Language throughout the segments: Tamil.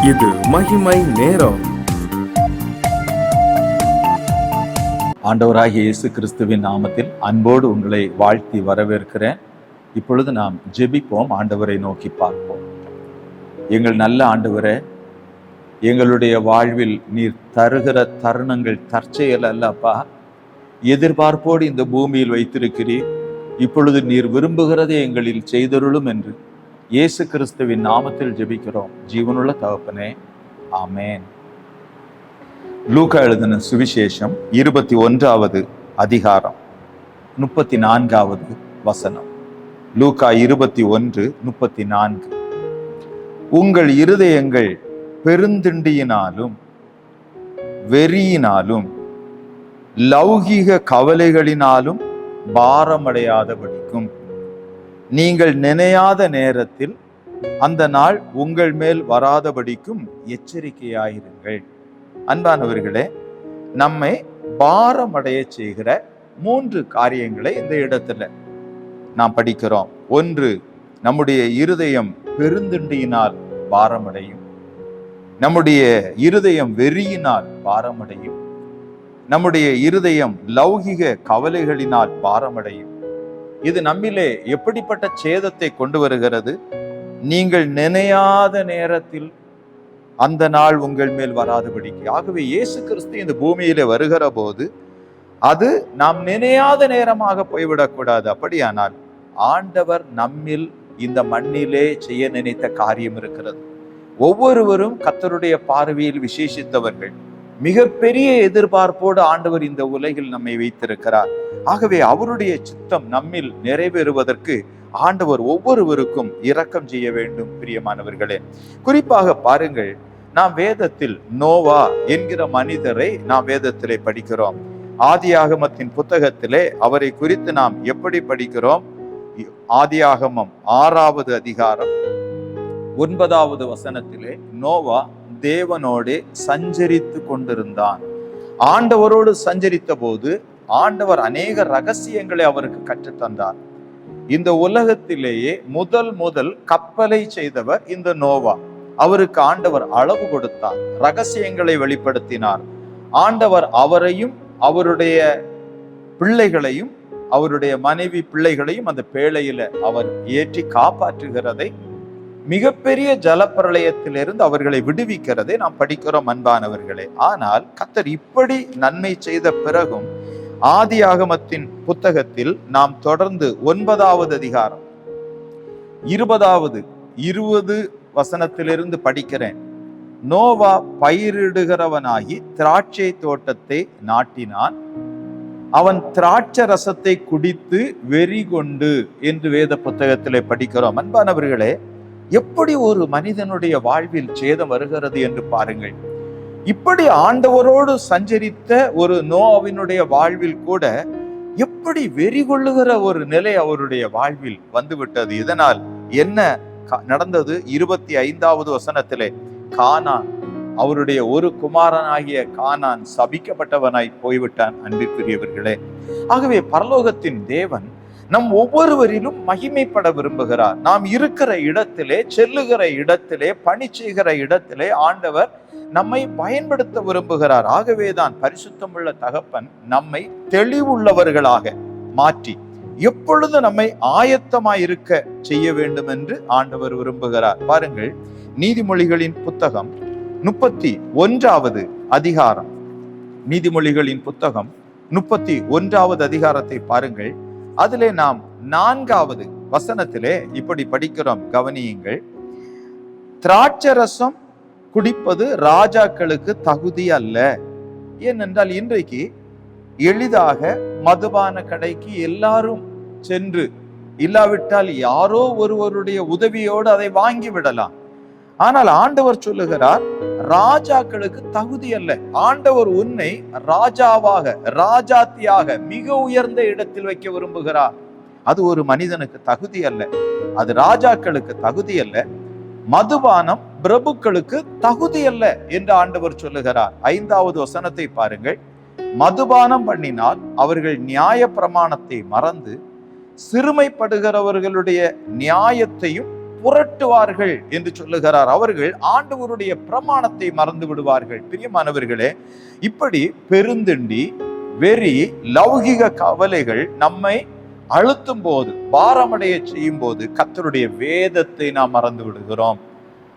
இது மகிமை நேரம். ஆண்டவராகிய இயேசு கிறிஸ்துவின் நாமத்தில் அன்போடு உங்களை வாழ்த்தி வரவேற்கிறேன். இப்பொழுது நாம் ஜெபிப்போம், ஆண்டவரை நோக்கி பார்ப்போம். எங்கள் நல்ல ஆண்டவரே, எங்களுடைய வாழ்வில் நீர் தருகிற தருணங்கள் தற்செயல் அல்லப்பா, எதிர்பார்ப்போடு இந்த பூமியில் வைத்திருக்கிறீர். இப்பொழுது நீர் விரும்புகிறதை எங்களில் செய்தருளும் என்று இயேசு கிறிஸ்துவின் நாமத்தில் ஜெபிக்கிறோம் ஜீவனுள்ள தகப்பனே, ஆமேன். லூக்கா எழுதின சுவிசேஷம் 21வது அதிகாரம் 34வது வசனம். லூக்கா 21:34. உங்கள் இருதயங்கள் பெருந்திண்டியினாலும் வெறியினாலும் லௌகீக கவலைகளினாலும் பாரமடையாதபடிக்கும் நீங்கள் நினையாத நேரத்தில் அந்த நாள் உங்கள் மேல் வராதபடிக்கும் எச்சரிக்கையாயிருங்கள். அன்பானவர்களே, நம்மை பாரமடைய செய்கிற 3 காரியங்களை இந்த இடத்துல நாம் படிக்கிறோம். 1, நம்முடைய இருதயம் பெருந்திண்டியினால் பாரமடையும். நம்முடைய இருதயம் வெறியினால் பாரமடையும். நம்முடைய இருதயம் லௌகிக கவலைகளினால் பாரமடையும். இது நம்மிலே எப்படிப்பட்ட சேதத்தை கொண்டு வருகிறது? நீங்கள் நினையாத நேரத்தில் அந்த நாள் உங்கள் மேல் வராதபடிக்கு. ஆகவே இயேசு கிறிஸ்து இந்த பூமியிலே வருகிற போது அது நாம் நினையாத நேரமாக போய்விடக்கூடாது. அப்படியானால் ஆண்டவர் நம்மில் இந்த மண்ணிலே செய்ய நினைத்த காரியம் இருக்கிறது. ஒவ்வொருவரும் கர்த்தருடைய பார்வையில் விசேஷித்தவர்கள். மிகப்பெரிய எதிர்பார்ப்போடு ஆண்டவர் இந்த உலகில் நம்மை வைத்திருக்கிறார். ஆகவே அவருடைய சித்தம் நம்மில் நிறைவேறுவதற்கு ஆண்டவர் ஒவ்வொருவருக்கும் இரக்கம் செய்ய வேண்டும். பிரியமானவர்களே, குறிப்பாக பாருங்கள், நாம் வேதத்தில் நோவா என்கிற மனிதரை நாம் வேதத்திலே படிக்கிறோம். ஆதியாகமத்தின் புத்தகத்திலே அவரை குறித்து நாம் எப்படி படிக்கிறோம்? ஆதியாகமம் 6வது அதிகாரம் 9வது வசனத்திலே நோவா தேவனோடு சஞ்சரித்து கொண்டிருந்தான். ஆண்டவரோடு சஞ்சரித்த போது ஆண்டவர் அநேக ரகசியங்களை அவருக்கு கற்றுத்தந்தார். இந்த உலகத்திலேயே முதல் கப்பலை செய்தவர் இந்த நோவா. அவருக்கு ஆண்டவர் அளவு கொடுத்தார், ரகசியங்களை வெளிப்படுத்தினார். ஆண்டவர் அவரையும் அவருடைய பிள்ளைகளையும் அவருடைய மனைவி பிள்ளைகளையும் அந்த பேழையில அவர் ஏற்றி காப்பாற்றுகிறதை, மிகப்பெரிய ஜலப்பிரளயத்திலிருந்து அவர்களை விடுவிக்கிறதை நாம் படிக்கிறோம். அன்பானவர்களே, ஆனால் கர்த்தர் இப்படி நன்மை செய்த பிறகும் ஆதியாகமத்தின் புத்தகத்தில் நாம் தொடர்ந்து 9வது அதிகாரம் 20 வசனத்திலிருந்து படிக்கிறேன். நோவா பயிரிடுகிறவனாகி திராட்சை தோட்டத்தை நாட்டினான். அவன் திராட்சை ரசத்தை குடித்து வெறி கொண்டு என்று வேத புத்தகத்திலே படிக்கிறோம். அன்பானவர்களே, எப்படி ஒரு மனிதனுடைய வாழ்வில் சேதம் வருகிறது என்று பாருங்கள். இப்படி ஆண்டவரோடு சஞ்சரித்த ஒரு நோவாவினுடைய வாழ்வில் கூட எப்படி வெறி கொள்ளுகிற ஒரு நிலை அவருடைய வாழ்வில் வந்துவிட்டது. இதனால் என்ன நடந்தது? 25வது வசனத்திலே கானான், அவருடைய ஒரு குமாரனாகிய கானான் சபிக்கப்பட்டவனாய் போய்விட்டான். அன்பிற்குரியவர்களே, ஆகவே பரலோகத்தின் தேவன் நம் ஒவ்வொருவரிலும் மகிமைப்பட விரும்புகிறார். நாம் இருக்கிற இடத்திலே, செல்லுகிற இடத்திலே, பணி செய்கிற இடத்திலே ஆண்டவர் நம்மை பயன்படுத்த விரும்புகிறார். ஆகவேதான் பரிசுத்தமுள்ள தகப்பன் நம்மை தெளிவுள்ளவர்களாக மாற்றி எப்பொழுது நம்மை ஆயத்தமாயிருக்க செய்ய வேண்டும் என்று ஆண்டவர் விரும்புகிறார். பாருங்கள், நீதிமொழிகளின் புத்தகம் 31வது அதிகாரம், நீதிமொழிகளின் புத்தகம் 31வது அதிகாரத்தை பாருங்கள். அதிலே நாம் 4வது வசனத்திலே இப்படி படிக்கிறோம், கவனியுங்கள். திராட்சரசம் குடிப்பது ராஜாக்களுக்கு தகுதி அல்ல. ஏனென்றால் இன்றைக்கு எளிதாக மதுபான கடைக்கு எல்லாரும் சென்று, இல்லாவிட்டால் யாரோ ஒருவருடைய உதவியோடு அதை வாங்கி விடலாம். ஆனால் ஆண்டவர் சொல்லுகிறார், ராஜாக்களுக்கு தகுதி அல்ல. ஆண்டவர் உன்னை ராஜாவாக, ராஜாத்தியாக மிக உயர்ந்த இடத்தில் வைக்க விரும்புகிறார். அது ஒரு மனிதனுக்கு தகுதி அல்ல, அது ராஜாக்களுக்கு தகுதி அல்ல. மதுபானம் பிரபுக்களுக்கு தகுதி அல்ல என்று ஆண்டவர் சொல்லுகிறார். 5வது வசனத்தை பாருங்கள். மதுபானம் பண்ணினால் அவர்கள் நியாய பிரமாணத்தை மறந்து சிறுமைப்படுகிறவர்களுடைய நியாயத்தையும் புரட்டுவார்கள் என்று சொல்லுகிறார். அவர்கள் ஆண்டவருடைய பிரமாணத்தை மறந்து விடுவார்கள். பிரியமானவர்களே, இப்படி பெருந்திண்டி, வெறி, லௌகிக கவலைகள் நம்மை அழுத்தும் போது, பாரமடைய செய்யும் போது கர்த்தருடைய வேதத்தை நாம் மறந்து விடுகிறோம்.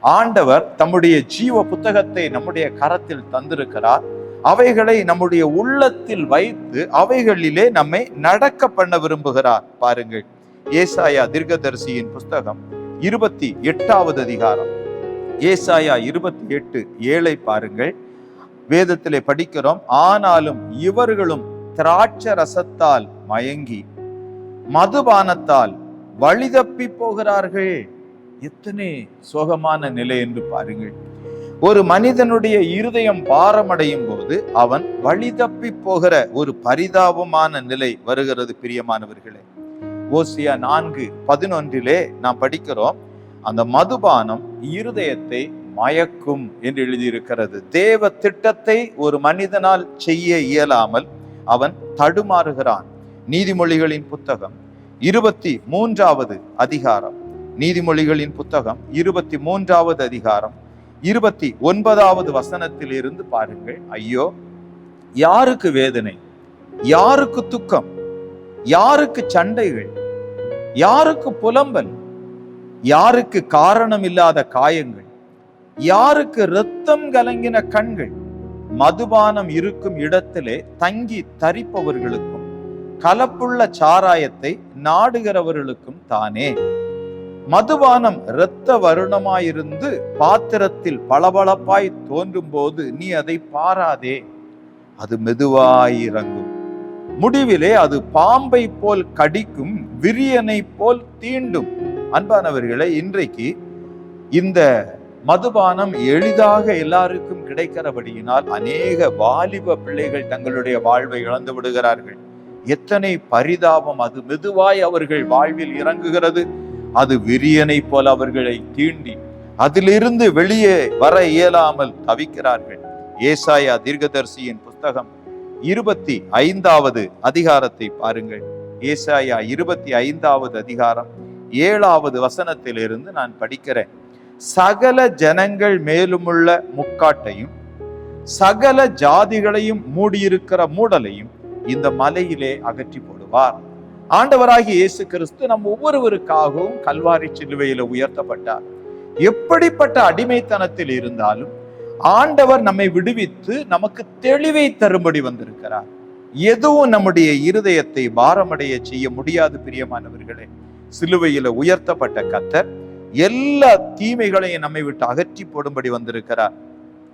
ஆண்டவர் தம்முடைய ஜீவ புத்தகத்தை நம்முடைய கரத்தில் தந்திருக்கிறார். அவைகளை நம்முடைய உள்ளத்தில் வைத்து அவைகளிலே நம்மை நடக்க பண்ண விரும்புகிறார். பாருங்கள், ஏசாயா தீர்க்கதரிசியின் புஸ்தகம் 28வது அதிகாரம், ஏசாயா 28:7 பாருங்கள். வேதத்திலே படிக்கிறோம், ஆனாலும் இவர்களும் திராட்சை ரசத்தால் மயங்கி மதுபானத்தால் வழிதப்பி போகிறார்கள். எத்தனை சோகமான நிலை என்று பாருங்கள். ஒரு மனிதனுடைய இருதயம் பாரமடையும் போது அவன் வழிதப்பி போகிற ஒரு பரிதாபமான நிலை வருகிறது. பிரியமானவர்களே, ஓசியா 4:11 நாம் படிக்கிறோம், அந்த மதுபானம் இருதயத்தை மயக்கும் என்று எழுதியிருக்கிறது. தேவ திட்டத்தை ஒரு மனிதனால் செய்ய இயலாமல் அவன் தடுமாறுகிறான். நீதிமொழிகளின் புத்தகம் 23வது அதிகாரம், நீதிமொழிகளின் புத்தகம் 23வது அதிகாரம் 29வது வசனத்தில் இருந்து பாருங்கள். ஐயோ, யாருக்கு வேதனை, யாருக்கு துக்கம், யாருக்கு சண்டைகள், யாருக்கு புலம்பல், யாருக்கு காரணம் இல்லாத காயங்கள், யாருக்கு இரத்தம் கலங்கின கண்கள், மதுபானம் இருக்கும் இடத்திலே தங்கி தரிப்பவர்களுக்கும் கலப்புள்ள சாராயத்தை நாடுகிறவர்களுக்கும் தானே. மதுபானம் இரத்த வருணமாயிருந்து பாத்திரத்தில் பளபளப்பாய் தோன்றும் போது நீ அதை பாராதே, அது மெதுவாய் இறங்கும். முடிவிலே அது பாம்பை போல் கடிக்கும், விரியனை போல் தீண்டும். அன்பானவர்களே, இன்றைக்கு இந்த மதுபானம் எளிதாக எல்லாருக்கும் கிடைக்கிறபடியினால் அநேக வாலிப பிள்ளைகள் தங்களுடைய வாழ்வை இழந்து விடுகிறார்கள். எத்தனை பரிதாபம்! அது மெதுவாய் அவர்கள் வாழ்வில் இறங்குகிறது. அது விரியனை போல அவர்களை தீண்டி அதிலிருந்து வெளியே வர இயலாமல் தவிக்கிறார்கள். ஏசாயா தீர்க்கதரிசியின் புஸ்தகம் 25வது அதிகாரத்தை பாருங்கள். ஏசாயா 25வது அதிகாரம் 7வது வசனத்திலிருந்து நான் படிக்கிறேன். சகல ஜனங்கள் மேலுமுள்ள முக்காட்டையும் சகல ஜாதிகளையும் மூடியிருக்கிற மூடலையும் இந்த மலையிலே அகற்றி போடுவார். ஆண்டவராகிய இயேசு கிறிஸ்து நம் ஒவ்வொருவருக்காகவும் கல்வாரி சிலுவையில உயர்த்தப்பட்டார். எப்படிப்பட்ட அடிமைத்தனத்தில் இருந்தாலும் ஆண்டவர் நம்மை விடுவித்து நமக்கு தெளிவை தரும்படி வந்திருக்கிறார். எதுவும் நம்முடைய இருதயத்தை பாரமடைய செய்ய முடியாது. பிரியமானவர்களே, சிலுவையில உயர்த்தப்பட்ட கர்த்தர் எல்லா தீமைகளையும் நம்மை விட்டு அகற்றி போடும்படி வந்திருக்கிறார்.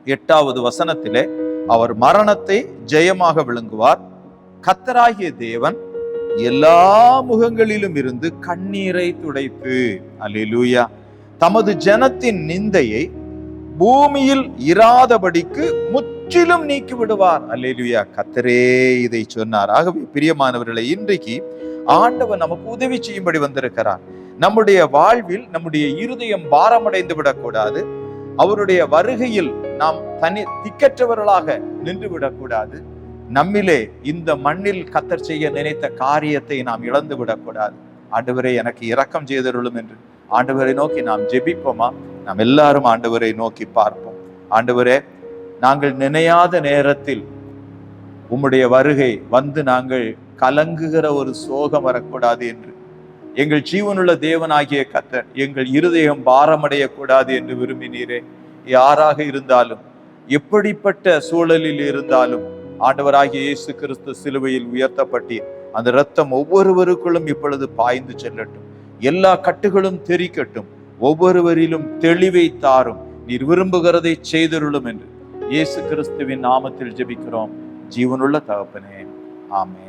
8வது வசனத்திலே அவர் மரணத்தை ஜெயமாக விளங்குவார். கர்த்தராகிய தேவன் எல்லா முகங்களிலும் இருந்து கண்ணீரை துடைத்து, அல்லேலூயா, தமது ஜனத்தின் நிந்தையை பூமியில் இராதபடிக்கு முற்றிலும் நீக்கி விடுவார். அல்லேலூயா, கர்த்தரே இதை சொன்னார். ஆகவே பிரியமானவர்களை, இன்றைக்கு ஆண்டவர் நமக்கு உதவி செய்யும்படி வந்திருக்கிறார். நம்முடைய வாழ்வில் நம்முடைய இருதயம் பாரமடைந்து விடக்கூடாது. அவருடைய வருகையில் நாம் திக்கற்றவர்களாக நின்று விடக்கூடாது. நம்மிலே இந்த மண்ணில் கர்த்தர் செய்ய நினைத்த காரியத்தை நாம் இழந்து விடக்கூடாது. ஆண்டவரே, எனக்கு இரக்கம் செய்தருளும் என்று ஆண்டவரை நோக்கி நாம் ஜெபிப்போமா? நாம் எல்லாரும் ஆண்டவரை நோக்கி பார்ப்போம். ஆண்டவரே, நாங்கள் நினையாத நேரத்தில் உம்முடைய வருகை வந்து நாங்கள் கலங்குகிற ஒரு சோகம் வரக்கூடாது என்று, எங்கள் ஜீவனுள்ள தேவனாகிய கர்த்தர் எங்கள் இருதயம் பாரமடையக்கூடாது என்று விரும்பினீரே. யாராக இருந்தாலும், எப்படிப்பட்ட சூழலில் இருந்தாலும், ஆண்டவராகிய இயேசு கிறிஸ்து சிலுவையில் உயர்த்தப்பட்டு அந்த இரத்தம் ஒவ்வொருவருக்குள்ளும் இப்பொழுது பாய்ந்து செல்லட்டும். எல்லா கட்டுகளும் தெரிக்கட்டும். ஒவ்வொருவரிலும் தெளிவை தாரும். நீர் விரும்புகிறதை செய்தருளும் என்று இயேசு கிறிஸ்துவின் நாமத்தில் ஜெபிக்கிறோம் ஜீவனுள்ள தகப்பனே, ஆமென்.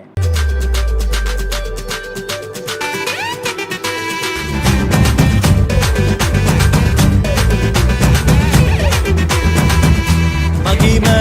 மகிமை